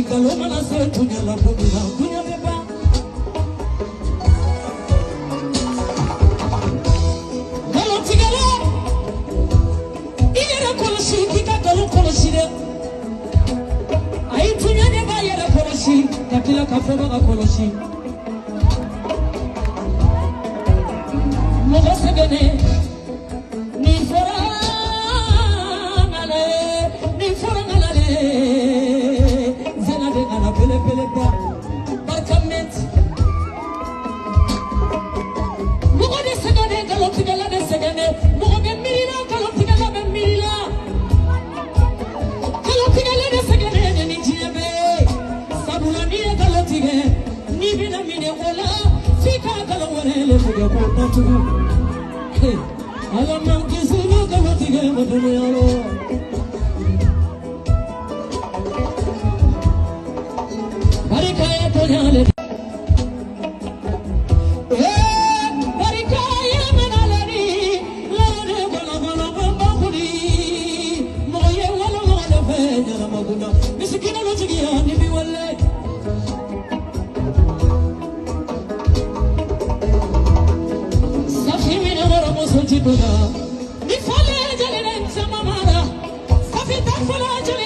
Galomana se tunya la bumina kunya beba. Galotigala. Iyera koloshi kika galo koloshi de. Ai tunya de ba yera koloshi yakila kafoba ga koloshi. Moga segene ni fora ngale ni fora ngale. Pele barkament mugo de segane galotigala de segane mugo be mila galotigala be mila galotigala de segane ni jibe sabula ni galotige ni bina mine wala fika galawale le fuge ko tatu ala man kisulu galotige modene yalo Ni fale jale ne samamara, safi ta fala jale.